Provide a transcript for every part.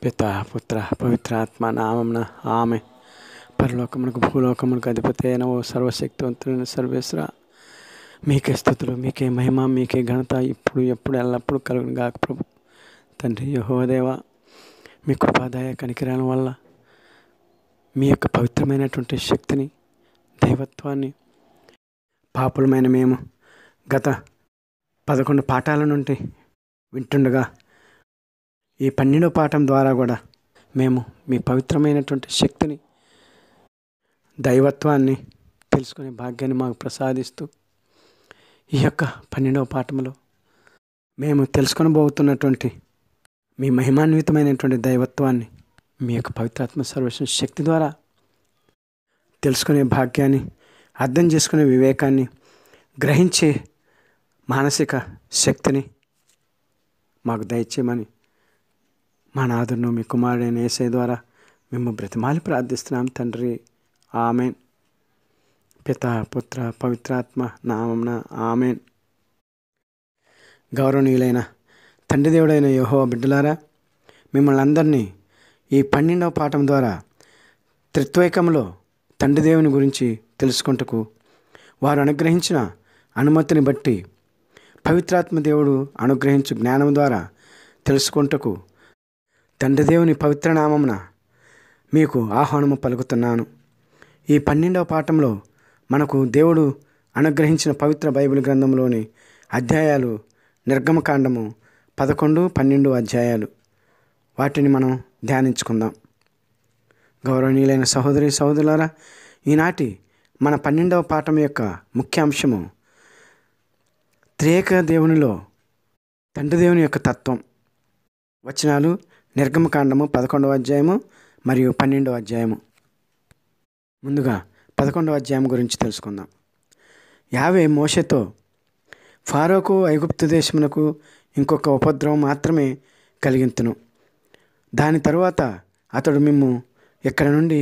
పితా పుత్ర పవిత్రాత్మ నామమున ఆమె. పరలోకమునకు భూలోకమునకు అధిపతి అయిన ఓ సర్వశక్తివంతులైన సర్వేశ్వర, మీకే స్తుతులు, మీకే మహిమ, మీకే ఘనత ఇప్పుడు ఎప్పుడు ఎల్లప్పుడూ కలుగును గాక ప్రభు. తండ్రి యెహోవా దేవా, మీ కృపాదయ కనికరాల వల్ల మీ యొక్క పవిత్రమైనటువంటి శక్తిని, దైవత్వాన్ని పాపులమైన మేము గత 11 పాఠాల నుండి వింటుండగా ఈ 12వ పాఠం ద్వారా కూడా మేము మీ పవిత్రమైనటువంటి శక్తిని, దైవత్వాన్ని తెలుసుకునే భాగ్యాన్ని మాకు ప్రసాదిస్తూ ఈ యొక్క 12వ పాఠంలో మేము తెలుసుకొనబోతున్నటువంటి మీ మహిమాన్వితమైనటువంటి దైవత్వాన్ని, మీ యొక్క పవిత్రాత్మ సర్వస్వ శక్తి ద్వారా తెలుసుకునే భాగ్యాన్ని, అర్థం చేసుకునే వివేకాన్ని, గ్రహించే మానసిక శక్తిని మాకు దయచేయమని మా నాథును మీ కుమారుడైన యేసయ్య ద్వారా మేము బ్రతిమాలి ప్రార్థిస్తున్నాం తండ్రి. ఆమెన్. పితా పుత్ర పవిత్రాత్మ నామమున ఆమెన్. గౌరవనీయులైన తండ్రి దేవుడైన యెహోవా బిడ్డలారా, మిమ్మల్ని అందరినీ ఈ 12వ పాఠం ద్వారా త్రిత్వైకంలో తండ్రి దేవుని గురించి తెలుసుకుంటకు వారు అనుగ్రహించిన అనుమతిని బట్టి, పవిత్రాత్మ దేవుడు అనుగ్రహించు జ్ఞానం ద్వారా తెలుసుకుంటకు తండ్రి దేవుని పవిత్ర నామమున మీకు ఆహ్వానము పలుకుతున్నాను. ఈ 12వ పాఠంలో మనకు దేవుడు అనుగ్రహించిన పవిత్ర బైబిల్ గ్రంథంలోని అధ్యాయాలు నిర్గమకాండము 11, 12 అధ్యాయాలు. వాటిని మనం ధ్యానించుకుందాం. గౌరవనీయులైన సహోదరి సహోదరులారా, ఈనాటి మన 12వ పాఠం యొక్క ముఖ్యాంశము త్రియేక దేవునిలో తండ్రి దేవుని యొక్క తత్వం. వచనాలు నిర్గమకాండము 11వ అధ్యాయము మరియు 12వ అధ్యాయము. ముందుగా 11వ అధ్యాయం గురించి తెలుసుకుందాం. యావే మోషేతో, ఫారోకు ఐగుప్తు దేశమునకు ఇంకొక ఉపద్రవం మాత్రమే కలిగింతును. దాని తరువాత అతడు మిమ్ము ఇక్కడ నుండి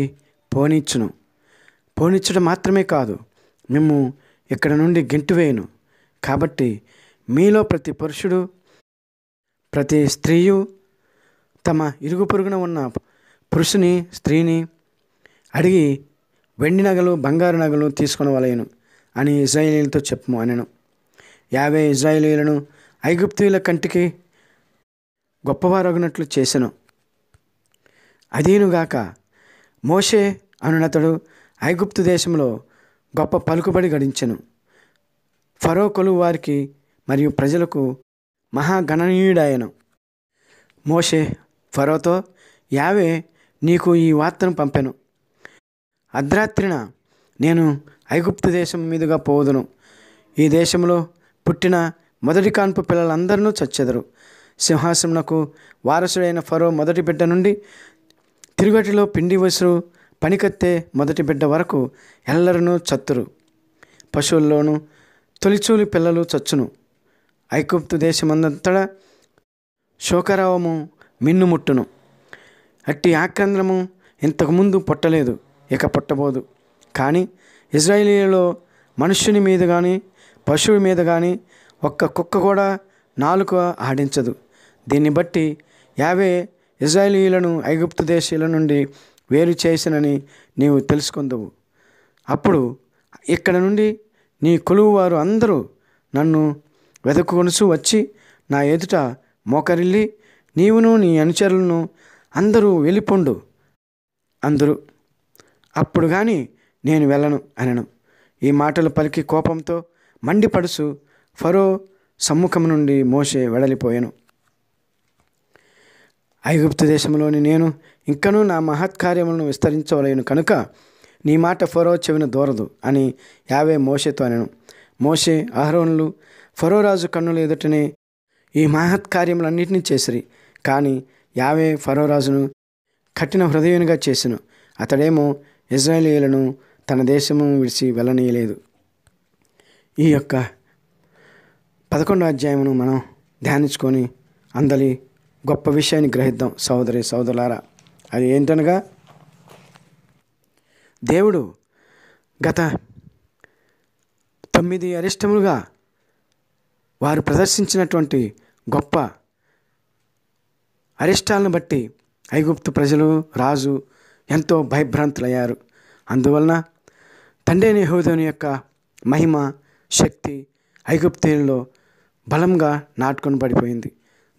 పోనిచ్చుట మాత్రమే కాదు, మిమ్ము ఇక్కడ నుండి గెంటివేయును. కాబట్టి మీలో ప్రతి పురుషుడు, ప్రతి స్త్రీయు తమ ఇరుగు పొరుగున ఉన్న పురుషుని, స్త్రీని అడిగి వెండి నగలు, బంగారు నగలు తీసుకొనవలెను అని ఇశ్రాయేలీయులతో చెప్పుము అనెను. యావే ఇశ్రాయేలీయులను ఐగుప్తీయుల కంటికి గొప్పవారగునట్లు చేసెను. అదీనుగాక మోషే అనునతడు ఐగుప్తు దేశంలో గొప్ప పలుకుబడి గడించెను. ఫరో కొలువు వారికి మరియు ప్రజలకు మహాగణనీయుడాయెను. మోషే ఫరోతో, యావే నీకు ఈ వార్తను పంపెను. అర్ధరాత్రిన నేను ఐగుప్తు దేశం మీదుగా పోదును. ఈ దేశంలో పుట్టిన మొదటి కాన్పు పిల్లలందరూ చచ్చెదరు. సింహాసనమునకు వారసుడైన ఫరో మొదటి బిడ్డ నుండి తిరుగటిలో పిండి వసురు పనికత్తే మొదటి బిడ్డ వరకు ఎల్లరూ చత్తురు. పశువుల్లోనూ తొలిచూలి పిల్లలు చచ్చును. ఐగుప్తు దేశమందంతటా శోకరావము మిన్నుముట్టును. అట్టి ఆక్రందనము ఇంతకుముందు పుట్టలేదు, ఇక పుట్టబోదు. కానీ ఇశ్రాయేలీయులలో మనుష్యుని మీద కానీ పశువు మీద కానీ ఒక్క కుక్క కూడా నాలుక ఆడించదు. దీన్ని బట్టి యావే ఇశ్రాయేలీయులను ఐగుప్తు దేశీయుల నుండి వేరు చేసినని నీవు తెలుసుకుందువు. అప్పుడు ఇక్కడ నుండి నీ కొలువు వారు అందరూ నన్ను వెతుకుకొనుచు వచ్చి నా ఎదుట మోకరిల్లి, నీవును నీ అనుచరులను అందరూ వెళ్ళిపోండు అందరూ. అప్పుడు కానీ నేను వెళ్ళను అనెను. ఈ మాటలు పలికి కోపంతో మండిపడుచు ఫరో సమ్ముఖం నుండి మోషే వెడలిపోయాను. ఐగుప్తు దేశంలోని నేను ఇంకనూ నా మహత్కార్యములను విస్తరించవలేను కనుక నీ మాట ఫరో చెవిన దూరదు అని యావే మోషేతో అనెను. మోషే, అహరోనులు ఫరో రాజు కన్నుల ఎదుటనే ఈ మహత్కార్యములన్నింటినీ చేసిరి. కానీ యావే ఫరో రాజును కఠిన హృదయునిగా చేసెను. అతడేమో ఇశ్రాయేలీయులను తన దేశము విడిచి వెళ్ళనీయలేదు. ఈ యొక్క 11వ అధ్యాయమును మనం ధ్యానించుకొని అందలి గొప్ప విషయాన్ని గ్రహిద్దాం సహోదరి సహోదరులారా. అది ఏంటనగా, దేవుడు గత 9 అరిష్టములుగా వారు ప్రదర్శించినటువంటి గొప్ప అరిష్టాలను బట్టి ఐగుప్తు ప్రజలు, రాజు ఎంతో భయభ్రాంతులయ్యారు. అందువలన తండ్రి అయిన యెహోవా యొక్క మహిమ, శక్తి ఐగుప్తీయుల్లో బలంగా నాటుకొని పడిపోయింది.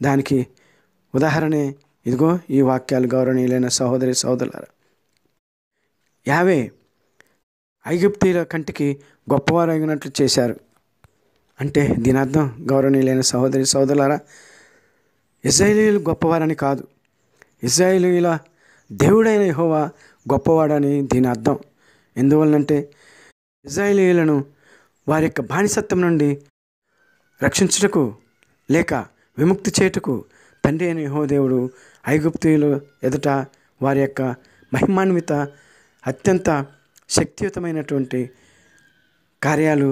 దానికి ఉదాహరణే ఇదిగో ఈ వాక్యాలు. గౌరవనీయులైన సహోదరి సహోదరులారా, యావే ఐగుప్తీయుల కంటికి గొప్పవారు అయినట్లు చేశారు. అంటే దీని అర్థం గౌరవనీయులైన సహోదరి సహోదరులారా, ఇశ్రాయేలీయులు గొప్పవారని కాదు, ఇశ్రాయేలీయుల దేవుడైన యెహోవా గొప్పవాడని దీని అర్థం. ఎందువలనంటే ఇశ్రాయేలీయులను వారి యొక్క బానిసత్వం నుండి రక్షించుటకు లేక విముక్తి చేయుటకు తండ్రి అయిన యెహోవా దేవుడు ఐగుప్తీయులు ఎదుట వారి యొక్క మహిమాన్విత అత్యంత శక్తియుతమైనటువంటి కార్యాలు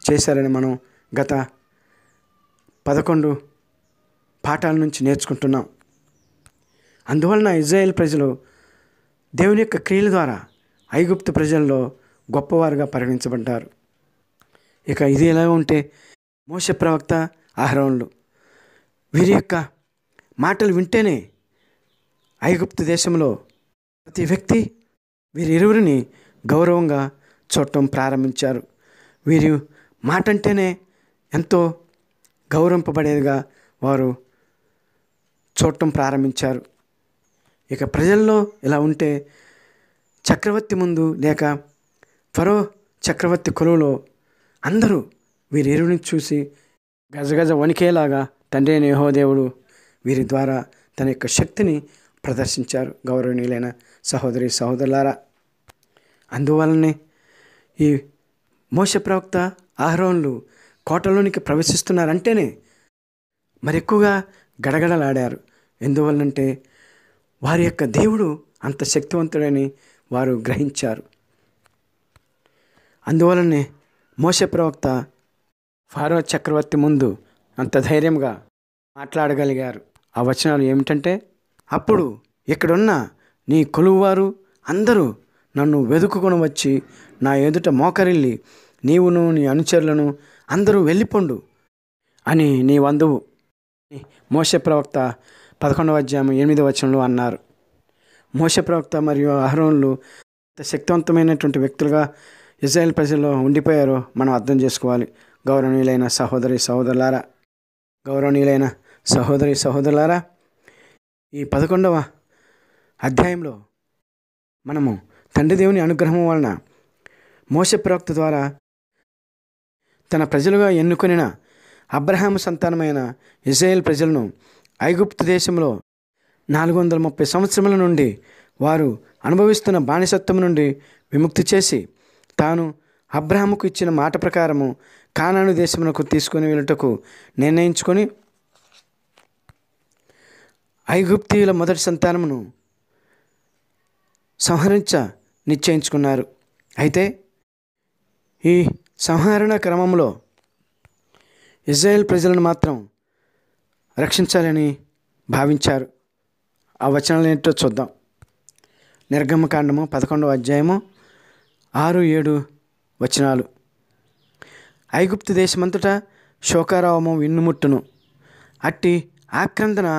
చేశారని మనం గత 11 పాఠాల నుంచి నేర్చుకుంటున్నాం. అందువలన ఇశ్రాయేల్ ప్రజలు దేవుని యొక్క క్రియల ద్వారా ఐగుప్తు ప్రజల్లో గొప్పవారుగా పరిగణించబడ్డారు. ఇక ఇది ఎలా ఉంటే మోషే ప్రవక్త, అహరోనులు వీరి యొక్క మాటలు వింటేనే ఐగుప్తు దేశంలో ప్రతి వ్యక్తి వీరిరువురిని గౌరవంగా చూడటం ప్రారంభించారు. వీరి మాట అంటేనే ఎంతో గౌరవింపబడేదిగా వారు చూడటం ప్రారంభించారు. ఇక ప్రజల్లో ఇలా ఉంటే చక్రవర్తి ముందు లేక ఫరో చక్రవర్తి కొలువులో అందరూ వీరిరువుని చూసి గజగజ వణికేలాగా తండ్రి అయిన యెహోవా దేవుడు వీరి ద్వారా తన యొక్క శక్తిని ప్రదర్శించారు. గౌరవనీయులైన సహోదరి సహోదరులారా, అందువలనే ఈ మోషే ప్రవక్త, అహరోనులు కోటలోనికి ప్రవేశిస్తున్నారంటేనే మరి ఎక్కువగా గడగడలాడారు. ఎందువలనంటే వారి యొక్క దేవుడు అంత శక్తివంతుడని వారు గ్రహించారు. అందువలనే మోషే ప్రవక్త ఫరో చక్రవర్తి ముందు అంత ధైర్యంగా మాట్లాడగలిగారు. ఆ వచనాలు ఏమిటంటే, అప్పుడు ఇక్కడున్న నీ కొలువువారు అందరూ నన్ను వెదుకుకొని వచ్చి నా ఎదుట మోకరిల్లి నీవును నీ అనుచరులను అందరూ వెళ్ళిపోండు అని నీ వందువు మోషే ప్రవక్త 11వ అధ్యాయం 8వ వచనంలో అన్నారు. మోషే ప్రవక్త మరియు అహరోనులు శక్తివంతమైనటువంటి వ్యక్తులుగా ఇశ్రాయేల్ ప్రజల్లో ఉండిపోయారో మనం అర్థం చేసుకోవాలి. గౌరవనీయులైన సహోదరి సహోదరులారా, గౌరవనీయులైన సహోదరి సహోదరులారా, ఈ 11వ అధ్యాయంలో మనము తండ్రి దేవుని అనుగ్రహం వలన మోషే ప్రవక్త ద్వారా తన ప్రజలుగా ఎన్నుకొనిన అబ్రహాము సంతానమైన ఇశ్రాయేల్ ప్రజలను ఐగుప్తు దేశంలో 430 సంవత్సరముల నుండి వారు అనుభవిస్తున్న బానిసత్వం నుండి విముక్తి చేసి తాను అబ్రహాముకు ఇచ్చిన మాట ప్రకారము కానాను దేశమునకు తీసుకుని వెళ్ళుటకు నిర్ణయించుకొని ఐగుప్తీయుల మొదటి సంతానమును సంహరించ నిశ్చయించుకున్నారు. అయితే ఈ సంహరణ క్రమంలో ఇశ్రాయేల్ ప్రజలను మాత్రం రక్షించాలని భావించారు. ఆ వచనాలు ఏంటో చూద్దాం. నిర్గమకాండము 11వ అధ్యాయము 6-7 వచనాలు. ఐగుప్తు దేశమంతటా శోకారావము విన్నుముట్టును, అట్టి ఆక్రందన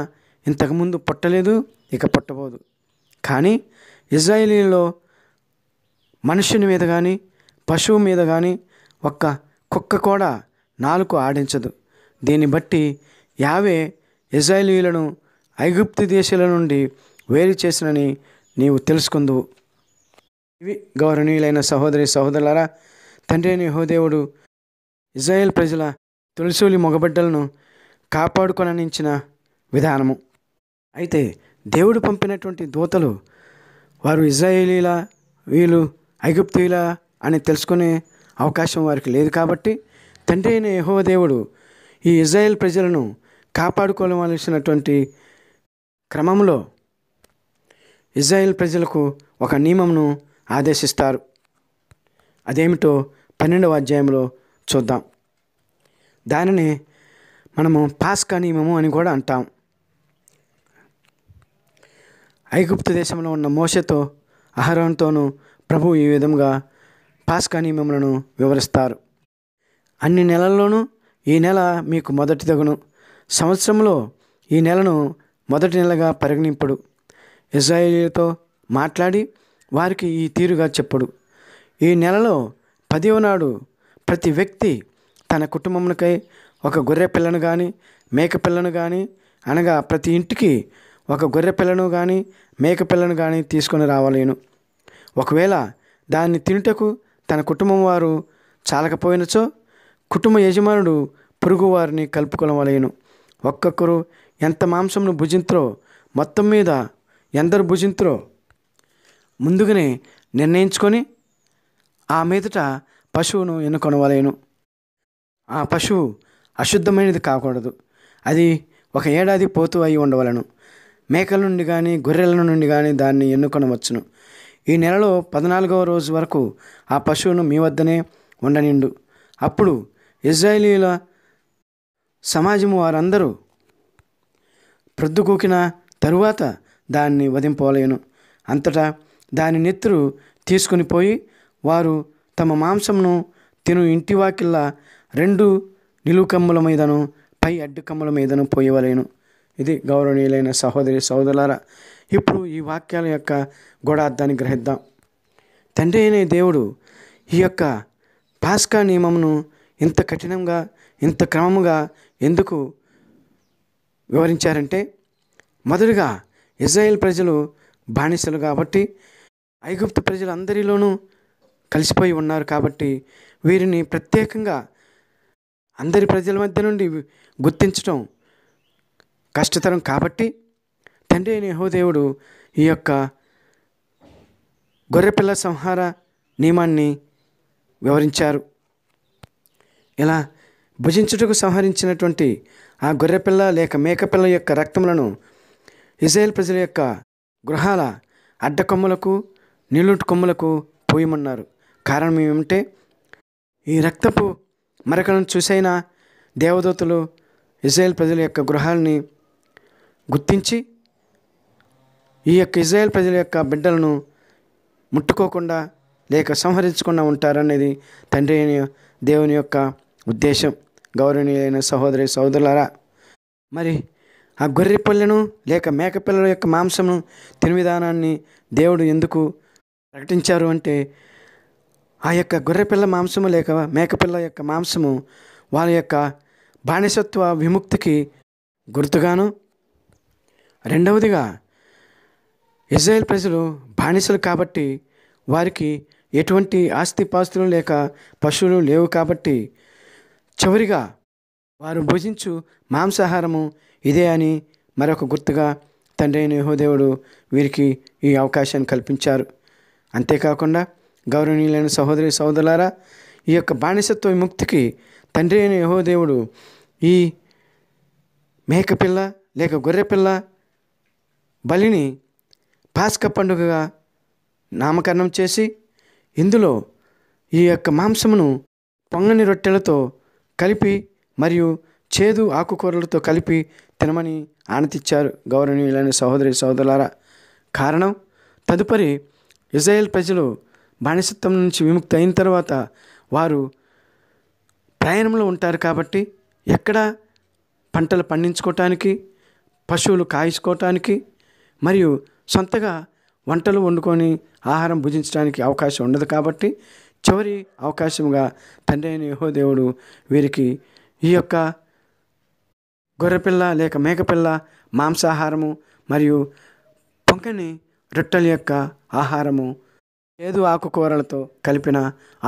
ఇంతకుముందు పుట్టలేదు, ఇక పుట్టబోదు. కానీ ఇశ్రాయేలీలో మనుషుని మీద కానీ పశువు మీద కానీ ఒక్క కుక్క కూడా నాలుక ఆడించదు. దీన్ని బట్టి యావే ఇశ్రాయేలీయులను ఐగుప్తు దేశాల నుండి వేరు చేసినని నీవు తెలుసుకుందువు. ఇవి గౌరవనీయులైన సహోదరి సహోదరులారా, తండ్రి అయిన యెహోవా దేవుడు ఇశ్రాయేల్ ప్రజల తొలిసూలి మగబిడ్డలను కాపాడుకొననించిన విధానము. అయితే దేవుడు పంపినటువంటి దూతలు వారు ఇశ్రాయేలీల వీళ్ళు ఐగుప్తీయుల అని తెలుసుకునే అవకాశం వారికి లేదు. కాబట్టి తండ్రి అయిన యెహోవా దేవుడు ఈ ఇశ్రాయేల్ ప్రజలను కాపాడుకోవలసినటువంటి క్రమంలో ఇశ్రాయేల్ ప్రజలకు ఒక నియమంను ఆదేశిస్తారు. అదేమిటో 12వ అధ్యాయంలో చూద్దాం. దానిని మనము పాస్కా నియమము అని కూడా అంటాం. ఐగుప్తు దేశంలో ఉన్న మోషేతో అహరోనుతోనూ ప్రభు ఈ విధంగా పాస్కా నియమములను వివరిస్తారు. అన్ని నెలల్లోనూ ఈ నెల మీకు మొదటి తగును, సంవత్సరంలో ఈ నెలను మొదటి నెలగా పరిగణింపుడు. ఇశ్రాయేలీయులతో మాట్లాడి వారికి ఈ తీరుగా చెప్పుడు. ఈ నెలలో 10వ నాడు ప్రతి వ్యక్తి తన కుటుంబమునకై ఒక గొర్రె పిల్లను కానీ మేక పిల్లను కానీ, అనగా ప్రతి ఇంటికి ఒక గొర్రె పిల్లను కానీ మేక పిల్లను కానీ తీసుకొని రావలేను. ఒకవేళ దాన్ని తినుటకు తన కుటుంబం వారు చాలకపోయినచో కుటుంబ యజమానుడు పొరుగు వారిని కలుపుకొనవలేను. ఒక్కొక్కరు ఎంత మాంసమును భుజింతురో, మొత్తం మీద ఎందరు భుజింతురో ముందుగానే నిర్ణయించుకొని ఆ మీదట పశువును ఎన్నుకొనవలేను. ఆ పశువు అశుద్ధమైనది కాకూడదు. అది 1 ఏడాది పోతూ అయి ఉండవలను. మేకల నుండి కానీ గొర్రెల నుండి కానీ దాన్ని ఎన్నుకొనవచ్చును. ఈ నెలలో 14వ రోజు వరకు ఆ పశువును మీ వద్దనే ఉండనిండు. అప్పుడు ఇశ్రాయేలీయుల సమాజము వారందరూ ప్రొద్దుకూకిన తరువాత దాన్ని వధింపవలేను. అంతటా దాని నెత్తురు తీసుకుని పోయి వారు తమ మాంసమును తిను ఇంటి వాకిళ్ళ 2 నిలువు కమ్ముల మీదను పై అడ్డు కమ్ముల మీదను పోయవలేను. ఇది గౌరవనీయులైన సహోదరి సహోదరులారా, ఇప్పుడు ఈ వాక్యాల యొక్క గూఢార్థాన్ని గ్రహిద్దాం. తండ్రి అయిన దేవుడు ఈ యొక్క పాస్కా నియమమును ఇంత కఠినంగా ఇంత క్రమముగా ఎందుకు వివరించారంటే, మొదటిగా ఇశ్రాయేల్ ప్రజలు బానిసలు కాబట్టి ఐగుప్తు ప్రజలందరిలోనూ కలిసిపోయి ఉన్నారు కాబట్టి వీరిని ప్రత్యేకంగా అందరి ప్రజల మధ్య నుండి గుర్తించడం కష్టతరం కాబట్టి తండ్రి అయిన యెహోవా ఈ యొక్క గొర్రెపిల్ల సంహార నియమాన్ని వివరించారు. ఇలా భుజించుటకు సంహరించినటువంటి ఆ గొర్రెపిల్ల లేక మేకపిల్ల యొక్క రక్తములను ఇశ్రాయేల్ ప్రజల యొక్క గృహాల అడ్డకొమ్మలకు నిలుటు కొమ్ములకు పోయమన్నారు. కారణం ఏమిటంటే, ఈ రక్తపు మరకలను చూసైన దేవదూతలు ఇశ్రాయేల్ ప్రజల యొక్క గృహాలని గుర్తించి ఈ యొక్క ఇశ్రాయేల్ ప్రజల యొక్క బిడ్డలను ముట్టుకోకుండా లేక సంహరించకుండా ఉంటారనేది తండ్రి అయిన దేవుని యొక్క ఉద్దేశం. గౌరవనీయులైన సహోదరి సహోదరులారా, మరి ఆ గొర్రె పిల్లను లేక మేకపిల్లల యొక్క మాంసము తిని విధానాన్ని దేవుడు ఎందుకు ప్రకటించారు అంటే, ఆ యొక్క గొర్రెపిల్ల మాంసము లేక మేకపిల్ల యొక్క మాంసము వాళ్ళ యొక్క బానిసత్వ విముక్తికి గుర్తుగాను, రెండవదిగా ఇశ్రాయేల్ ప్రజలు బానిసలు కాబట్టి వారికి ఎటువంటి ఆస్తిపాస్తులు లేక పశువులు లేవు కాబట్టి చివరిగా వారు భుజించు మాంసాహారము ఇదే అని మరొక గుర్తుగా తండ్రి అయిన యెహోవా వీరికి ఈ అవకాశాన్ని కల్పించారు. అంతేకాకుండా గౌరవనీయులైన సహోదరి సహోదరులారా, ఈ యొక్క బానిసత్వ విముక్తికి తండ్రి అయిన యెహోవా ఈ మేకపిల్ల లేక గొర్రెపిల్ల బలిని పాస్కా పండుగగా నామకరణం చేసి ఇందులో ఈ యొక్క మాంసమును పొంగని రొట్టెలతో కలిపి మరియు చేదు ఆకుకూరలతో కలిపి తినమని ఆనతిచ్చారు. గౌరవనీయులైన సహోదరి సహోదరులారా, కారణం తదుపరి ఇశ్రాయేల్ ప్రజలు బానిసత్వం నుంచి విముక్తి అయిన తర్వాత వారు ప్రయాణంలో ఉంటారు కాబట్టి ఎక్కడ పంటలు పండించుకోవటానికి, పశువులు కాయించుకోవటానికి మరియు సొంతగా వంటలు వండుకొని ఆహారం భుజించడానికి అవకాశం ఉండదు కాబట్టి చివరి అవకాశంగా తండ్రి అయిన యెహోవా వీరికి ఈ యొక్క గొర్రెపిల్ల లేక మేకపిల్ల మాంసాహారము మరియు పొంకని రొట్టెల యొక్క ఆహారము ఏదు ఆకుకూరలతో కలిపిన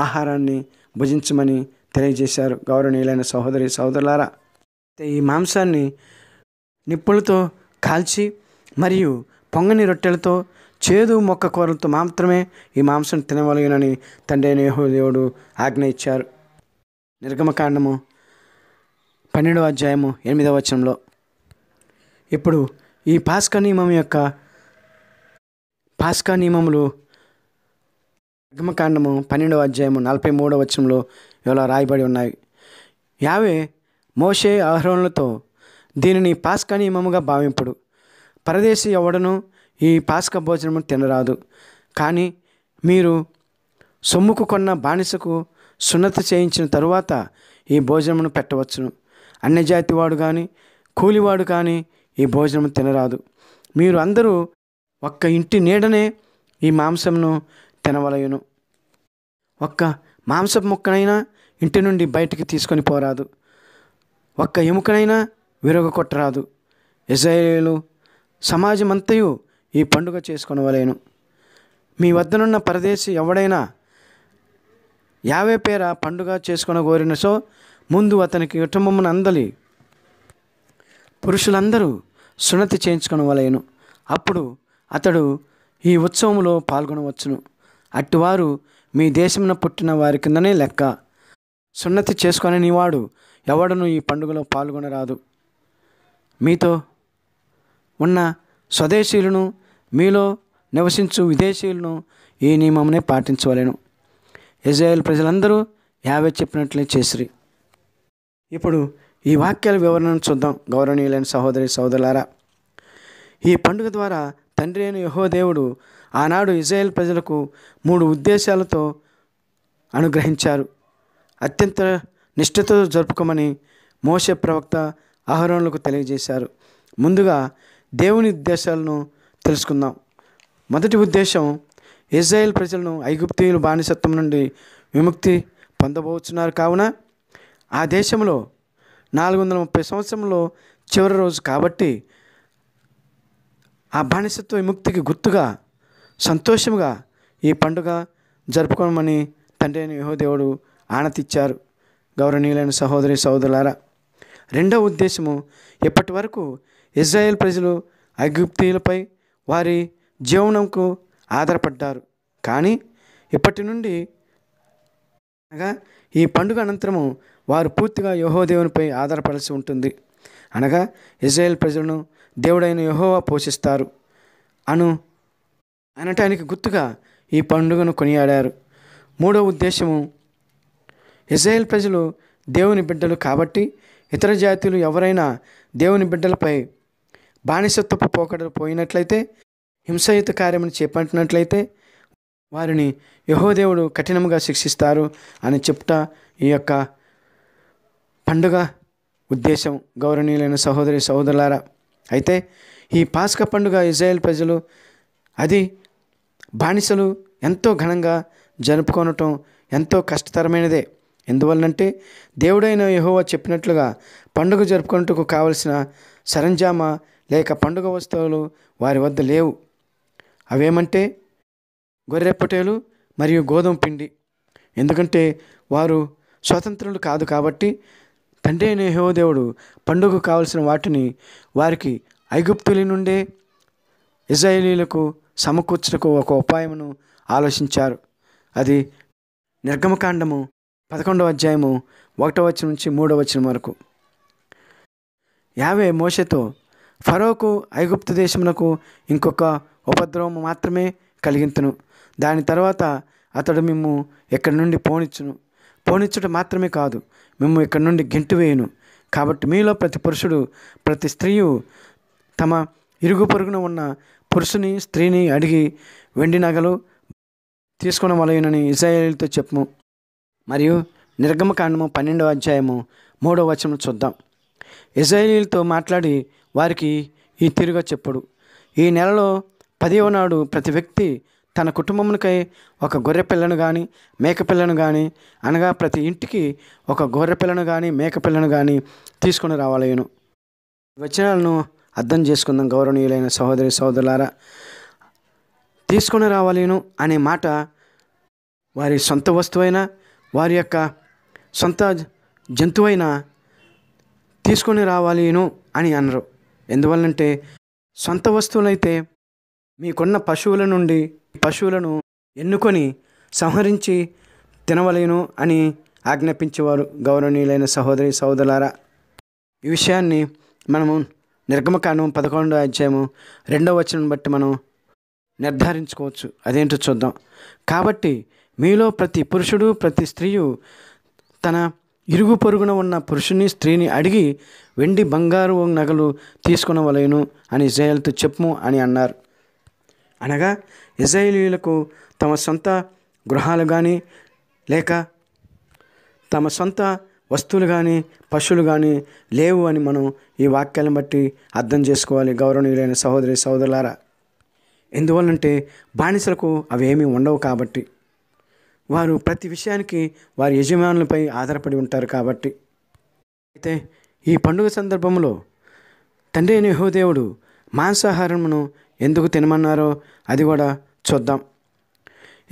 ఆహారాన్ని భుజించమని తెలియజేశారు. గౌరవనీయులైన సహోదరి సహోదరులారా, ఈ మాంసాన్ని నిప్పులతో కాల్చి మరియు పొంగని రొట్టెలతో చేదు మొక్క కూరలతో మాత్రమే ఈ మాంసం తినవలెనని తండ్రి అయిన యెహోవా ఆజ్ఞ ఇచ్చారు. నిర్గమకాండము 12వ అధ్యాయము 8వ వచనంలో. ఇప్పుడు ఈ పాస్కా నియమములు నిర్గమకాండము 12వ అధ్యాయము 43వ వచనంలో ఇలా రాయబడి ఉన్నాయి. యావే మోషే అహరోనులతో, దీనిని పాస్కా నియమముగా భావింపుడు. పరదేశి ఎవడను ఈ పాస్కా భోజనము తినరాదు. కానీ మీరు సొమ్ముకు కొన్న బానిసకు సున్నతి చేయించిన తరువాత ఈ భోజనమును పెట్టవచ్చును. అన్యజాతివాడు కానీ కూలివాడు కానీ ఈ భోజనము తినరాదు. మీరు అందరూ ఒక్క ఇంటి నీడనే ఈ మాంసమును తినవలయును. ఒక్క మాంసపు ముక్కనైనా ఇంటి నుండి బయటికి తీసుకొని పోరాదు. ఒక్క ఎముకనైనా విరగొట్టరాదు. ఇశ్రాయేలు సమాజమంతయు ఈ పండుగ చేసుకొనవలెను. మీ వద్దనున్న పరదేశి ఎవడైనా యావే పేర పండుగ చేసుకొనగోరిన సో ముందు అతనికి కుటుంబమున అందలి పురుషులందరూ సున్నతి చేయించుకొనవలెను. అప్పుడు అతడు ఈ ఉత్సవములో పాల్గొనవచ్చును. అట్టివారు మీ దేశమున పుట్టిన వారి కిందనే లెక్క. సున్నతి చేసుకొనని వాడు ఎవడను ఈ పండుగలో పాల్గొనరాదు. మీతో ఉన్న స్వదేశీయులను మీలో నివసించు విదేశీయులను ఈ నియమమునే పాటించవలెను. ఇశ్రాయేలు ప్రజలందరూ యావే చెప్పినట్లే చేసిరి. ఇప్పుడు ఈ వాక్యాల వివరణను చూద్దాం. గౌరవనీయులైన సహోదరి సహోదరులారా, ఈ పండుగ ద్వారా తండ్రి అయిన యెహోవా దేవుడు ఆనాడు ఇశ్రాయేలు ప్రజలకు 3 ఉద్దేశాలతో అనుగ్రహించారు. అత్యంత నిష్ఠతో జరుపుకోమని మోషే ప్రవక్త అహరోనులకు తెలియజేశారు. ముందుగా దేవుని ఉద్దేశాలను తెలుసుకుందాం. మొదటి ఉద్దేశం, ఇశ్రాయేలు ప్రజలను ఐగుప్తీయుల బానిసత్వం నుండి విముక్తి పొందబోతున్నారు. కావున ఆ దేశంలో 430 సంవత్సరంలో చివరి రోజు కాబట్టి ఆ బానిసత్వ విముక్తికి గుర్తుగా సంతోషముగా ఈ పండుగ జరుపుకోమని తండ్రి అయిన యెహోవా దేవుడు ఆనతిచ్చారు. గౌరవనీయులైన సహోదరి సహోదరులారా, రెండవ ఉద్దేశము, ఇప్పటి వరకు ఇశ్రాయేల్ ప్రజలు ఐగుప్తీయులపై వారి జీవనంకు ఆధారపడ్డారు. కానీ ఇప్పటి నుండి అనగా ఈ పండుగ అనంతరము వారు పూర్తిగా యెహోవా దేవునిపై ఆధారపడాల్సి ఉంటుంది. అనగా ఇశ్రాయేల్ ప్రజలను దేవుడైన యెహోవా పోషిస్తారు అనటానికి గుర్తుగా ఈ పండుగను కొనియాడారు. మూడవ ఉద్దేశము, ఇశ్రాయేల్ ప్రజలు దేవుని బిడ్డలు కాబట్టి ఇతర జాతీయులు ఎవరైనా దేవుని బిడ్డలపై బానిసత్వపు పోకడలు పోయినట్లయితే, హింసాయుత కార్యమును చేపట్టినట్లయితే వారిని యెహోవా దేవుడు కఠినంగా శిక్షిస్తారు అని చెప్తా ఈ యొక్క పండుగ ఉద్దేశం. గౌరవనీయులైన సహోదరి సహోదరులారా, అయితే ఈ పాస్కా పండుగ ఇశ్రాయేల్ ప్రజలు అది బానిసలు ఎంతో ఘనంగా జరుపుకోవటం ఎంతో కష్టతరమైనదే. ఎందువలనంటే దేవుడైన యెహోవా చెప్పినట్లుగా పండుగ జరుపుకున్నట్టుకు కావలసిన సరంజామా లేక పండుగ వస్తువులు వారి వద్ద లేవు. అవేమంటే గొర్రె పొట్టేలు మరియు గోధుమ పిండి. ఎందుకంటే వారు స్వతంత్రులు కాదు కాబట్టి తండ్రి అయిన యెహోవా దేవుడు పండుగకు కావలసిన వాటిని వారికి ఐగుప్తుల నుండే ఇశ్రాయేలీయులకు సమకూర్చుటకు ఒక ఉపాయమును ఆలోచించారు. అది నిర్గమకాండము 11వ అధ్యాయము 1వ వచనం నుంచి 3వ వచనం వరకు. యావే మోషేతో, ఫరోకు ఐగుప్తు దేశమునకు ఇంకొక ఉపద్రవం మాత్రమే కలిగింతును. దాని తర్వాత అతడు మిమ్ము ఇక్కడి నుండి పోనిచ్చుట మాత్రమే కాదు, మిమ్ము ఇక్కడి నుండి గెంటివేయును. కాబట్టి మీలో ప్రతి పురుషుడు ప్రతి స్త్రీయు తమ ఇరుగు పొరుగున ఉన్న పురుషుని స్త్రీని అడిగి వెండి నగలు తీసుకొనవలెనని ఇశ్రాయేలీయులతో చెప్పుము. మరియు నిర్గమకాండము 12వ అధ్యాయము 3వ వచనం చూద్దాం. ఇశ్రాయేలీయులతో మాట్లాడి వారికి ఈ తీరుగా చెప్పుడు: ఈ నెలలో 10వ నాడు ప్రతి వ్యక్తి తన కుటుంబమునకై ఒక గొర్రెపిల్లను కానీ మేకపిల్లను కానీ, అనగా ప్రతి ఇంటికి ఒక గొర్రెపిల్లను కానీ మేకపిల్లను కానీ తీసుకొని రావాలేను. వచనాలను అర్థం చేసుకుందాం. గౌరవనీయులైన సహోదరి సహోదరులారా, తీసుకొని రావాలేను అనే మాట వారి సొంత వస్తువైనా వారి యొక్క సొంత జంతువైనా తీసుకొని రావాలేను అని అనరు. ఎందువల్లంటే సొంత వస్తువులైతే మీకున్న పశువుల నుండి పశువులను ఎన్నుకొని సంహరించి తినవలేను అని ఆజ్ఞాపించేవారు. గౌరవనీయులైన సహోదరి సహోదరులారా, ఈ విషయాన్ని మనము నిర్గమకాండం 11వ అధ్యాయము 2వ వచనం బట్టి మనం నిర్ధారించుకోవచ్చు. అదేంటో చూద్దాం. కాబట్టి మీలో ప్రతి పురుషుడు ప్రతి స్త్రీయు తన ఇరుగు పొరుగున ఉన్న పురుషుని స్త్రీని అడిగి వెండి బంగారు నగలు తీసుకొనవలెను అని ఇశ్రాయేలుతో చెప్పుము అని అన్నారు. అనగా ఇశ్రాయేలీయులకు తమ సొంత గృహాలు కానీ లేక తమ సొంత వస్తువులు కానీ పశువులు కానీ లేవు అని మనం ఈ వాక్యాలను బట్టి అర్థం చేసుకోవాలి. గౌరవనీయులైన సహోదరి సహోదరులారా, ఎందువల్లంటే బానిసలకు అవేమీ ఉండవు కాబట్టి. వారు ప్రతి విషయానికి వారి యజమానులపై ఆధారపడి ఉంటారు కాబట్టి. అయితే ఈ పండుగ సందర్భంలో తండ్రి అయిన యెహోవా దేవుడు మాంసాహారమును ఎందుకు తినమన్నారో అది కూడా చూద్దాం.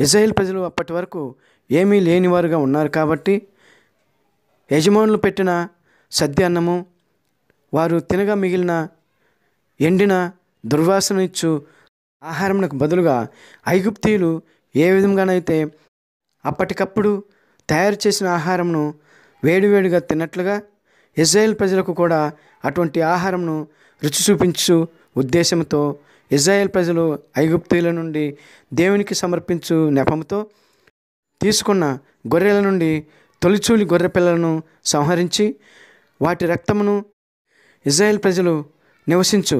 ఇశ్రాయేలు ప్రజలు అప్పటి వరకు ఏమీ లేనివారుగా ఉన్నారు కాబట్టి యజమానులు పెట్టిన సద్య అన్నము, వారు తినగా మిగిలిన ఎండిన దుర్వాసన ఇచ్చు ఆహారమునకు బదులుగా ఐగుప్తీయులు ఏ విధంగానైతే అప్పటికప్పుడు తయారు చేసిన ఆహారంను వేడివేడిగా తిన్నట్లుగా ఇశ్రాయేలు ప్రజలకు కూడా అటువంటి ఆహారంను రుచి చూపించు ఉద్దేశంతో ఇశ్రాయేలు ప్రజలు ఐగుప్తీయుల నుండి దేవునికి సమర్పించు నెపముతో తీసుకున్న గొర్రెల నుండి తొలిచూలి గొర్రె పిల్లలను సంహరించి వాటి రక్తమును ఇశ్రాయేలు ప్రజలు నివసించు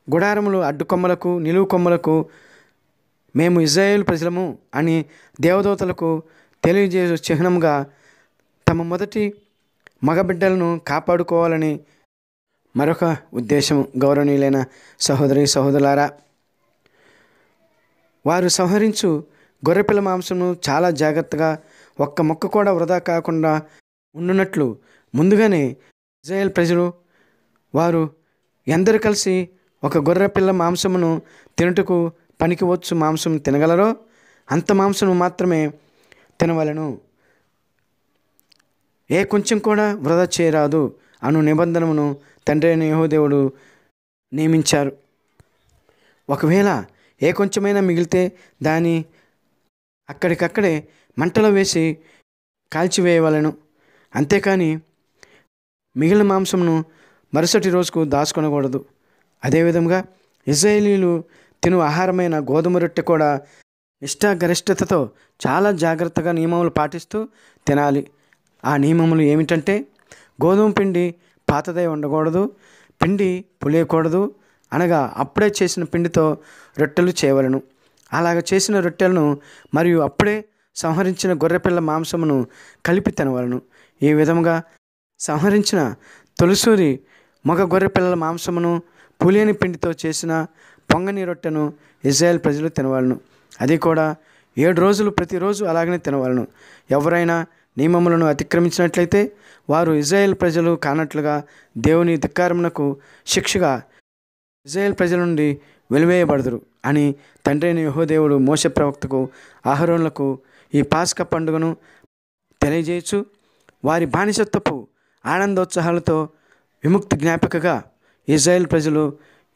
గుడారములు అడ్డుకొమ్మలకు నిలువు కొమ్మలకు మేము ఇశ్రాయేలు ప్రజలము అని దేవదూతలకు తెలియజేసే చిహ్నంగా తమ మొదటి మగబిడ్డలను కాపాడుకోవాలని మరొక ఉద్దేశం. గౌరవనీయులైన సహోదరి సహోదరులారా, వారు సంహరించు గొర్రెపిల్ల మాంసమును చాలా జాగ్రత్తగా ఒక్క మొక్క కూడా వృధా కాకుండా ఉండునట్లు ముందుగానే ఇశ్రాయేలు ప్రజలు వారు ఎందరు కలిసి ఒక గొర్రెపిల్ల మాంసమును తినుటకు పనికి వచ్చు మాంసం తినగలరో అంత మాంసము మాత్రమే తినవలెను, ఏ కొంచెం కూడా వృధా చేయరాదు అను నిబంధనను తండ్రి అయిన యెహోవా దేవుడు నియమించారు. ఒకవేళ ఏ కొంచెమైనా మిగిలితే దాన్ని అక్కడికక్కడే మంటలో వేసి కాల్చివేయవలెను. అంతేకాని మిగిలిన మాంసమును మరుసటి రోజుకు దాచుకొనకూడదు. అదేవిధంగా ఇశ్రాయేలీయులు తిను ఆహారమైన గోధుమ రొట్టె కూడా నిష్ఠాగరిష్టతతో చాలా జాగ్రత్తగా నియమములు పాటిస్తూ తినాలి. ఆ నియమములు ఏమిటంటే గోధుమ పిండి పాతదై ఉండకూడదు, పిండి పులియకూడదు, అనగా అప్పుడే చేసిన పిండితో రొట్టెలు చేయవలను. అలాగ చేసిన రొట్టెలను మరియు అప్పుడే సంహరించిన గొర్రెపిల్ల మాంసమును కలిపి తినవలను. ఈ విధముగా సంహరించిన తొలిసూరి మగ గొర్రెపిల్లల మాంసమును పులియని పిండితో చేసిన పొంగని రొట్టెను ఇశ్రాయేలు ప్రజలు తినవలను. అది కూడా 7 రోజులు ప్రతిరోజు అలాగనే తినవలను. ఎవరైనా నియమములను అతిక్రమించినట్లయితే వారు ఇశ్రాయేలు ప్రజలు కానట్లుగా దేవుని ధిక్కారమునకు శిక్షగా ఇశ్రాయేలు ప్రజల నుండి వెలివేయబడదురు అని తండ్రి అయిన యెహోవా దేవుడు మోషే ప్రవక్తకు అహరోనులకు ఈ పాస్కా పండుగను తెలియజేయచ్చు. వారి బానిసత్వపు ఆనందోత్సాహాలతో విముక్తి జ్ఞాపికగా ఇశ్రాయేలు ప్రజలు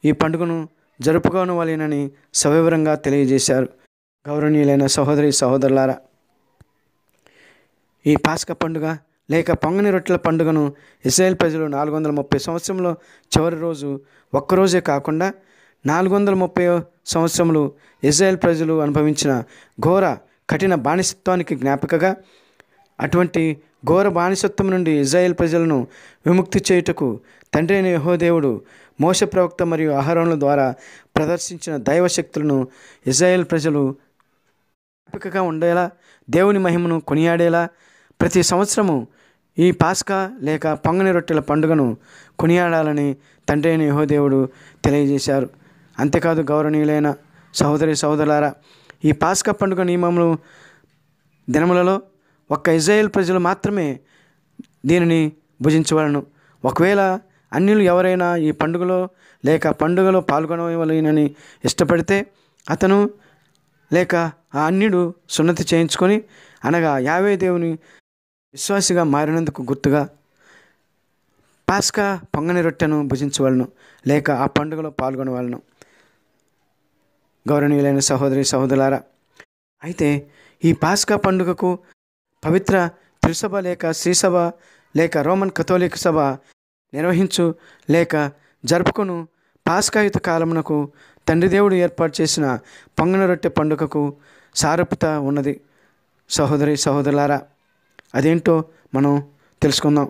ఈ పండుగను జరుపుకోనవలెనని సవివరంగా తెలియజేశారు. గౌరవనీయులైన సహోదరి సహోదరులారా, ఈ పాస్కా పండుగ లేక పొంగని రొట్టెల పండుగను ఇశ్రాయేలు ప్రజలు 430 సంవత్సరంలో చివరి రోజు ఒక్కరోజే కాకుండా 430 సంవత్సరములు ఇశ్రాయేలు ప్రజలు అనుభవించిన ఘోర కఠిన బానిసత్వానికి జ్ఞాపికగా అటువంటి ఘోర బానిసత్వం నుండి ఇశ్రాయేలు ప్రజలను విముక్తి చేయుటకు తండ్రి అయిన యెహోవా దేవుడు మోషే ప్రవక్త మరియు అహరోనుల ద్వారా ప్రదర్శించిన దైవశక్తులను ఇశ్రాయేలు ప్రజలు జ్ఞాపికగా ఉండేలా దేవుని మహిమను కొనియాడేలా ప్రతి సంవత్సరము ఈ పాస్కా లేక పొంగని రొట్టెల పండుగను కొనియాడాలని తండ్రి అయిన యెహోవా దేవుడు తెలియజేశారు. అంతేకాదు గౌరవనీయులైన సహోదరి సహోదరులారా, ఈ పాస్కా పండుగ నియమములు దినములలో ఒక్క ఇశ్రాయేలు ప్రజలు మాత్రమే దీనిని భుజించవలను. ఒకవేళ అన్యులు ఎవరైనా ఈ పండుగలో లేక పండుగలో పాల్గొనవలెనని ఇష్టపడితే అతను లేక ఆ అన్యుడు సున్నతి చేయించుకొని అనగా యావే దేవుని విశ్వాసిగా మారినందుకు గుర్తుగా పాస్కా పొంగని రొట్టెను భుజించవలను లేక ఆ పండుగలో పాల్గొనవలను. గౌరవనీయులైన సహోదరి సహోదరులారా, అయితే ఈ పాస్కా పండుగకు పవిత్ర త్రిసభ లేక శ్రీసభ లేక రోమన్ కథోలిక సభ నిర్వహించు లేక జరుపుకొను పాస్కాయుత కాలమునకు తండ్రి దేవుడు ఏర్పాటు చేసిన పొంగని రొట్టె పండుగకు సారూప్యత ఉన్నది. సహోదరి సహోదరులారా, అదేంటో మనం తెలుసుకుందాం.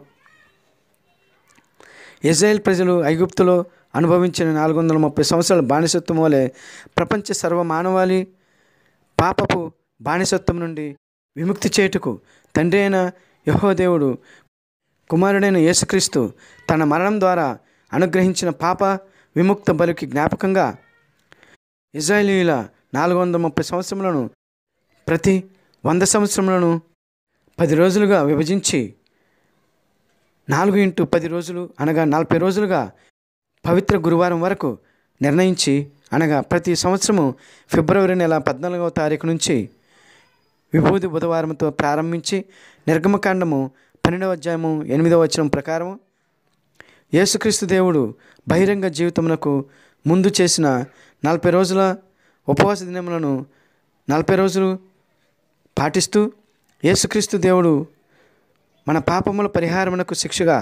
ఇశ్రాయేల్ ప్రజలు ఐగుప్తులో అనుభవించిన 430 సంవత్సరాల బానిసత్వం వలె ప్రపంచ సర్వమానవాళి పాపపు బానిసత్వం నుండి విముక్తి చేయుటకు తండ్రి అయిన యెహోవా దేవుడు కుమారుడైన యేసుక్రీస్తు తన మరణం ద్వారా అనుగ్రహించిన పాప విముక్త బలికి జ్ఞాపకంగా ఇశ్రాయేలీయుల 430 సంవత్సరములను ప్రతి 100 సంవత్సరములను 10 రోజులుగా విభజించి 4x10 రోజులు అనగా 40 రోజులుగా పవిత్ర గురువారం వరకు నిర్ణయించి, అనగా ప్రతి సంవత్సరము ఫిబ్రవరి నెల 14వ తారీఖు నుంచి విభూది బుధవారంతో ప్రారంభించి నిర్గమకాండము 12వ అధ్యాయము 8వ వచనం ప్రకారం యేసుక్రీస్తు దేవుడు బహిరంగ జీవితమునకు ముందు చేసిన 40 రోజుల ఉపవాస దినములను 40 రోజులు పాటిస్తూ, యేసుక్రీస్తు దేవుడు మన పాపముల పరిహారమునకు శిక్షగా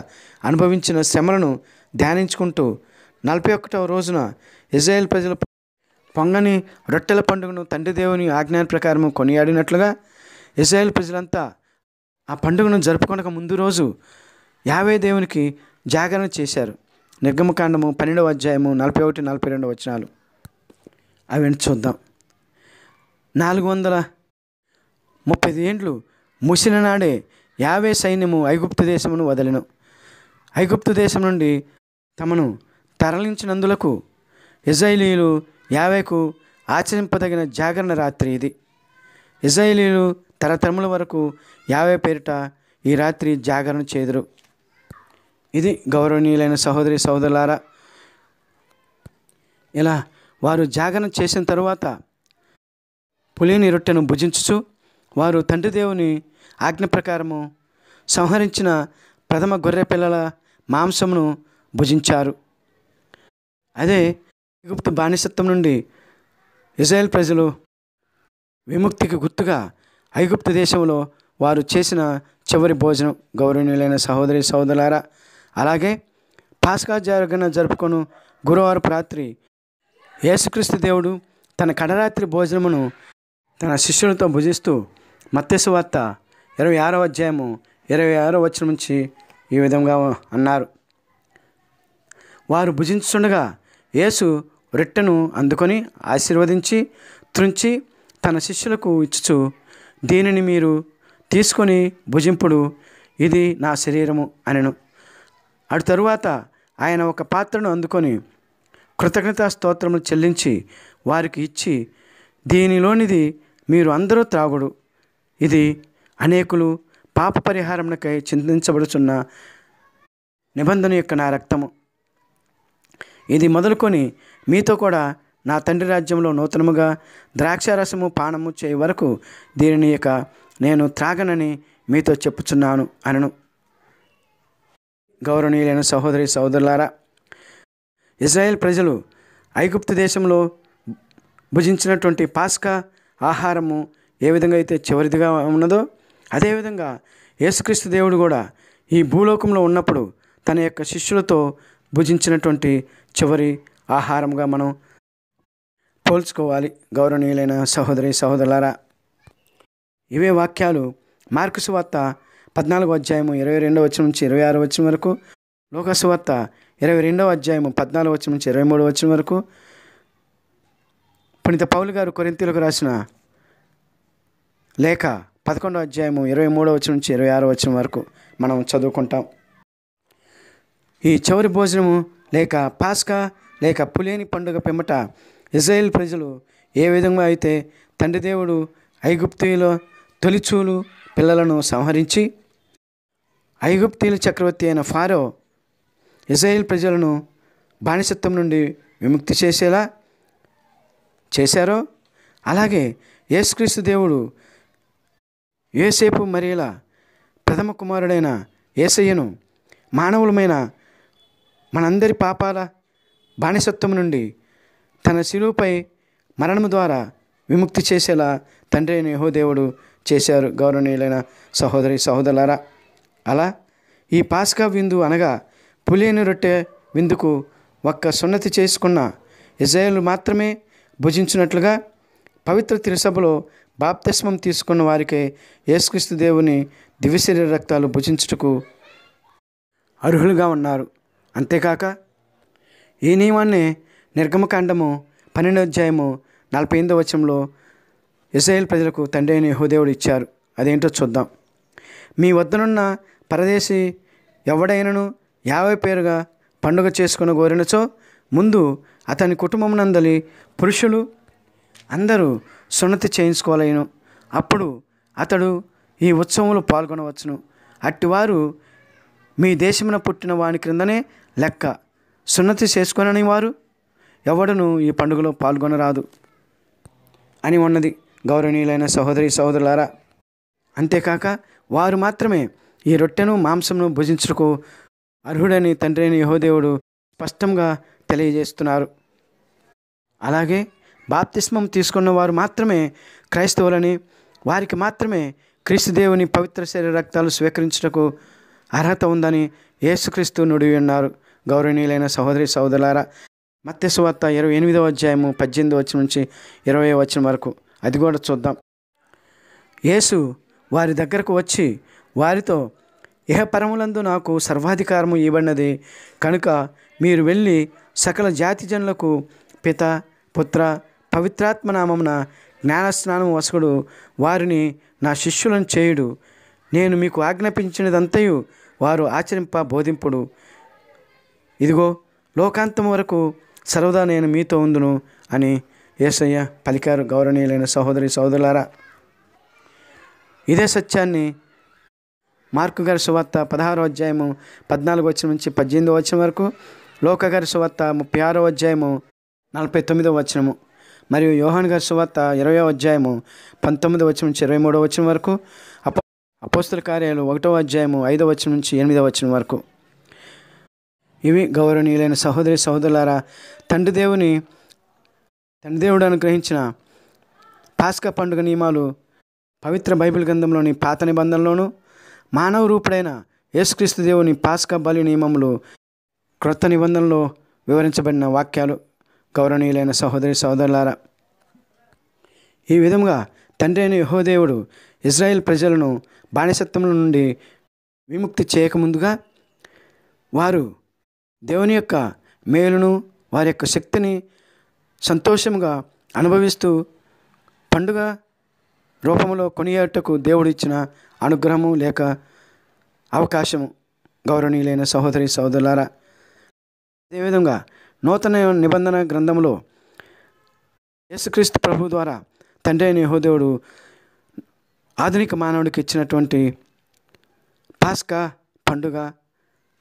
అనుభవించిన శ్రమలను ధ్యానించుకుంటూ 41వ రోజున ఇశ్రాయేల్ ప్రజల పొంగని రొట్టెల పండుగను తండ్రి దేవుని ఆజ్ఞ ప్రకారము కొనియాడినట్లుగా ఇశ్రాయేల్ ప్రజలంతా ఆ పండుగను జరుపుకొనక ముందు రోజు యావే దేవునికి జాగరణ చేశారు. నిర్గమకాండము 12వ అధ్యాయము 41-42 వచనాలు అవి చూద్దాం. 430 ఏండ్లు ముసిన నాడే యావే సైన్యము ఐగుప్తు దేశమును వదలెను. ఐగుప్తు దేశం నుండి తమను తరలించినందులకు ఇశ్రాయేలీయులు యావేకు ఆచరింపదగిన జాగరణ రాత్రి ఇది. ఇశ్రాయేలీయులు తరతరముల వరకు యావే పేరిట ఈ రాత్రి జాగరణ చేదురు. ఇది గౌరవనీయులైన సహోదరి సహోదరులారా, ఇలా వారు జాగరణ చేసిన తరువాత పులిని రొట్టెను భుజించుచు వారు తండ్రి దేవుని ఆజ్ఞ ప్రకారము సంహరించిన ప్రథమ గొర్రె పిల్లల మాంసమును భుజించారు. అదే ఐగుప్తు బానిసత్వం నుండి ఇశ్రాయేల్ ప్రజలు విముక్తికి గుర్తుగా ఐగుప్తు దేశంలో వారు చేసిన చివరి భోజనం. గౌరవనీయులైన సహోదరి సహోదరులారా, అలాగే పాస్కా జరుపుకొను గురువారపు రాత్రి యేసుక్రీస్తు దేవుడు తన కడరాత్రి భోజనమును తన శిష్యులతో భుజిస్తూ మత్తయి సువార్త 26వ అధ్యాయము 26వ వచనం నుంచి ఈ విధంగా అన్నారు. వారు భుజించుండగా యేసు రొట్టెను అందుకొని ఆశీర్వదించి త్రుంచి తన శిష్యులకు ఇచ్చుచు, దీనిని మీరు తీసుకొని భుజింపుడు, ఇది నా శరీరము అనెను. అటు తరువాత ఆయన ఒక పాత్రను అందుకొని కృతజ్ఞతా స్తోత్రములు చెల్లించి వారికి ఇచ్చి, దీనిలోనిది మీరు అందరూ త్రాగుడు, ఇది అనేకులు పాప పరిహారమునకై చిందించబడుచున్న నిబంధన యొక్క నా రక్తము. ఇది మొదలుకొని మీతో కూడా నా తండ్రి రాజ్యంలో నూతనముగా ద్రాక్షారసము పానము చేయ వరకు దీనిని ఇక నేను త్రాగనని మీతో చెప్పుచున్నాను అనను. గౌరవనీయులైన సహోదరి సహోదరులారా, ఇశ్రాయేల్ ప్రజలు ఐగుప్తు దేశంలో భుజించినటువంటి పాస్కా ఆహారము ఏ విధంగా అయితే చివరిదిగా ఉన్నదో, అదేవిధంగా యేసుక్రీస్తు దేవుడు కూడా ఈ భూలోకంలో ఉన్నప్పుడు తన యొక్క శిష్యులతో భుజించినటువంటి చివరి ఆహారంగా మనం పోల్చుకోవాలి. గౌరవనీయులైన సహోదరి సహోదరులారా, ఇవే వాక్యాలు మార్కు సువార్త 14వ అధ్యాయము 22వ వచనం నుంచి 26వ వచనం వరకు, లూకా సువార్త 22వ అధ్యాయము 14వ వచనం నుంచి 23వ వచనం వరకు, పునీత పౌలు గారు కొరింథీయులకు రాసిన లేఖ 11వ అధ్యాయము 23వ వచనం నుంచి 26వ వచనం వరకు మనం చదువుకుంటాం. ఈ చివరి భోజనము లేక పాస్కా లేక పులేని పండుగ పిమ్మట ఇశ్రాయేల్ ప్రజలు ఏ విధంగా అయితే తండ్రి దేవుడు ఐగుప్తీయుల తొలిచూలు పిల్లలను సంహరించి ఐగుప్తీయుల చక్రవర్తి అయిన ఫారో ఇశ్రాయేల్ ప్రజలను బానిసత్వం నుండి విముక్తి చేసేలా చేశారో, అలాగే యేసుక్రీస్తు దేవుడు యోసేపు మరియల ప్రథమ కుమారుడైన యేసయ్యను మానవులమైన మనందరి పాపాల బానిసత్వం నుండి తన శిలువపై మరణము ద్వారా విముక్తి చేసేలా తండ్రి అయిన యెహోవా చేశారు. గౌరవనీయులైన సహోదరి సహోదరులారా, అలా ఈ పాస్కా విందు అనగా పులియని రొట్టె విందుకు ఒక్క సున్నతి చేసుకున్న ఇశ్రాయేలు మాత్రమే భుజించినట్లుగా పవిత్ర తిరుసభలో బాప్తిస్మం తీసుకున్న వారికే యేసుక్రీస్తు దేవుని దివ్యశరీర రక్తాలు భుజించుటకు అర్హులుగా ఉన్నారు. అంతేకాక ఈ నియమాన్ని నిర్గమకాండము 12వ అధ్యాయము 48వ వచనంలో ఇశ్రాయేల్ ప్రజలకు తండ్రి అయిన యెహోవా ఇచ్చారు. అదేంటో చూద్దాం. మీ వద్దనున్న పరదేశి ఎవడైనను 50 పేరుగా పండుగ చేసుకుని కోరినచో ముందు అతని కుటుంబమునందలి పురుషులు అందరూ సున్నతి చేయించుకోలేను. అప్పుడు అతడు ఈ ఉత్సవంలో పాల్గొనవచ్చును. అట్టివారు మీ దేశమున పుట్టిన వాని క్రిందనే లెక్క. సున్నతి చేసుకొనని వారు ఎవడును ఈ పండుగలో పాల్గొనరాదు అని ఉన్నది గౌరవనీయులైన సహోదరి సహోదరులారా. అంతేకాక వారు మాత్రమే ఈ రొట్టెను మాంసమును భుజించుటకు అర్హుడని తండ్రి అయిన యెహోవాదేవుడు స్పష్టంగా తెలియజేస్తున్నారు. అలాగే బాప్తిస్మం తీసుకున్న వారు మాత్రమే క్రైస్తవులని, వారికి మాత్రమే క్రీస్తు దేవుని పవిత్ర శరీర రక్తాలు స్వీకరించుటకు అర్హత ఉందని యేసుక్రీస్తు నుడి ఉన్నారు. గౌరవనీయులైన సహోదరి సహోదరులారా, మత్తయి సువార్త 28వ అధ్యాయము 18వ వచనం నుంచి 20వ వచనం వరకు అది కూడా చూద్దాం. యేసు వారి దగ్గరకు వచ్చి వారితో, ఇహపరములందు నాకు సర్వాధికారము ఇవ్వబడినది కనుక మీరు వెళ్ళి సకల జాతి జనులకు పిత పుత్ర పవిత్రాత్మ నామమున జ్ఞానస్నానం వసగుడు, వారిని నా శిష్యులను చేయుడు, నేను మీకు ఆజ్ఞాపించినదంతయు వారు ఆచరింప బోధింపుడు. ఇదిగో లోకాంతం వరకు సర్వదా నేను మీతో ఉందును అని యేసయ్య పలికారు. గౌరవనీయులైన సహోదరి సహోదరులారా, ఇదే సత్యాన్ని మార్కు గారి సువార్త 16వ అధ్యాయము 14వ వచనం నుంచి 18వ వచనం వరకు, లోకా గారి సువార్త 36వ అధ్యాయము 49వ వచనము, మరియు యోహాను గారి సువార్త 20వ అధ్యాయము 19వ వచనం నుంచి 23వ వచనం వరకు, అపోస్తల కార్యాలు 1వ అధ్యాయము 5వ వచనం నుంచి 8వ వచనం వరకు. ఇవి గౌరవనీయులైన సహోదరి సహోదరులారా, తండ్రి దేవుడు అనుగ్రహించిన పాస్కా పండుగ నియమాలు పవిత్ర బైబిల్ గ్రంథంలోని పాత నిబంధనలోను, మానవ రూపుడైన యేసుక్రీస్తు దేవుని పాస్కా బలి నియమములు క్రొత్త నిబంధనలో వివరించబడిన వాక్యాలు. గౌరవనీయులైన సహోదరి సహోదరులారా, ఈ విధంగా తండ్రి అయిన యెహోవాదేవుడు ఇజ్రాయెల్ ప్రజలను బానిసత్వం నుండి విముక్తి చేయకముందుగా వారు దేవుని యొక్క మేలును వారి యొక్క శక్తిని సంతోషంగా అనుభవిస్తూ పండుగ రూపంలో కొనియాటకు దేవుడు ఇచ్చిన అనుగ్రహము లేక అవకాశము. గౌరవనీయులైన సహోదరి సహోదరులారా, అదేవిధంగా నూతన నిబంధన గ్రంథంలో యేసుక్రీస్తు ప్రభు ద్వారా తండ్రి అయిన యెహోవాదేవుడు ఆధునిక మానవుడికి ఇచ్చినటువంటి పాస్కా పండుగ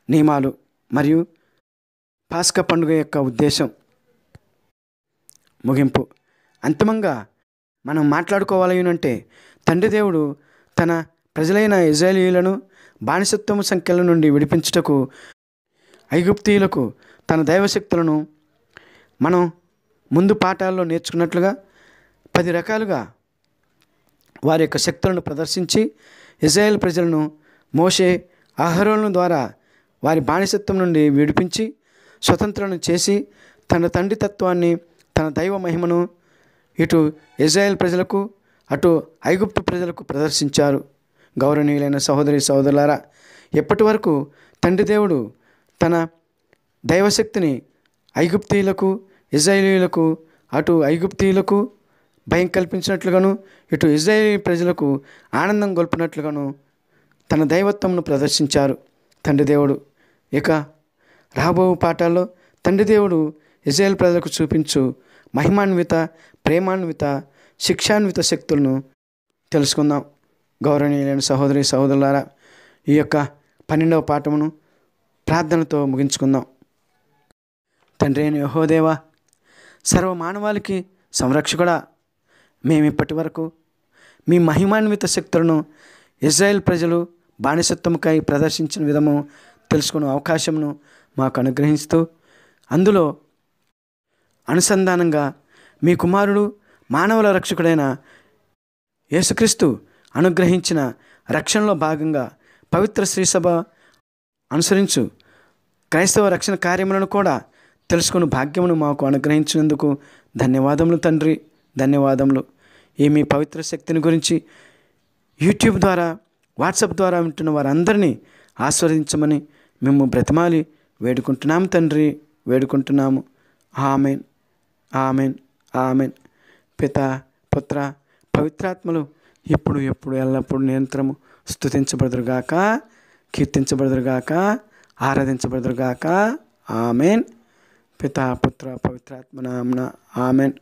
నియమాలు మరియు పాస్కా పండుగ యొక్క ఉద్దేశం, ముగింపు. అంతిమంగా మనం మాట్లాడుకోవాలి అంటే తండ్రి దేవుడు తన ప్రజలైన ఇజ్రాయేలీయులను బానిసత్వము సంఖ్యల నుండి విడిపించుటకు ఐగుప్తీయులకు తన దైవశక్తులను మనం ముందు పాఠాల్లో నేర్చుకున్నట్లుగా 10 రకాలుగా వారి యొక్క శక్తులను ప్రదర్శించి ఇజ్రాయేల్ ప్రజలను మోషే అహరోను ద్వారా వారి బానిసత్వం నుండి విడిపించి స్వతంత్రం చేసి తన తండ్రి తత్వాన్ని, తన దైవ మహిమను ఇటు ఇజ్రాయేల్ ప్రజలకు అటు ఐగుప్తు ప్రజలకు ప్రదర్శించారు. గౌరవనీయులైన సహోదరి సహోదరులారా, ఎప్పటి వరకు తండ్రి దేవుడు తన దైవశక్తిని ఐగుప్తీయులకు ఇజ్రాయేలీయులకు అటు ఐగుప్తీయులకు భయం కల్పించినట్లుగాను ఇటు ఇజ్రాయేలీ ప్రజలకు ఆనందం గొల్పినట్లుగాను తన దైవత్వంను ప్రదర్శించారు తండ్రి దేవుడు. ఇక రాబో పాఠాల్లో తండ్రి దేవుడు ఇజ్రాయేల్ ప్రజలకు చూపించు మహిమాన్విత, ప్రేమాన్విత, శిక్షాన్విత శక్తులను తెలుసుకుందాం. గౌరవనీయులైన సహోదరి సహోదరులారా, ఈ యొక్క 12వ పాఠమును ప్రార్థనతో ముగించుకుందాం. తండ్రి అయిన యెహోవాదేవా, సర్వ మానవాళికి సంరక్షకుడా, మేము ఇప్పటి వరకు మీ మహిమాన్విత శక్తులను ఇజ్రాయేల్ ప్రజలు బానిసత్వముకై ప్రదర్శించిన విధము తెలుసుకునే అవకాశమును మాకు అనుగ్రహిస్తూ అందులో అనుసంధానంగా మీ కుమారుడు మానవుల రక్షకుడైన యేసుక్రీస్తు అనుగ్రహించిన రక్షణలో భాగంగా పవిత్ర శ్రీసభ అనుసరించు క్రైస్తవ రక్షణ కార్యములను కూడా తెలుసుకుని భాగ్యమును మాకు అనుగ్రహించినందుకు ధన్యవాదములు తండ్రి, ధన్యవాదములు. ఈ మీ పవిత్ర శక్తిని గురించి యూట్యూబ్ ద్వారా, వాట్సాప్ ద్వారా వింటున్న వారందరినీ ఆస్వాదించమని మేము బ్రతిమాలి వేడుకుంటున్నాము తండ్రి, వేడుకుంటున్నాము. Amen, amen, amen. పిత, పుత్ర, పవిత్రాత్మలు ఇప్పుడు ఎప్పుడు ఎల్లప్పుడు నిరంతరము స్తుతించబడుదురుగాక, కీర్తించబడుదురుగాక, ఆరాధించబడుదురుగాక. ఆమెన్. పితా పుత్ర పవిత్రాత్మ నామమున ఆమెన్.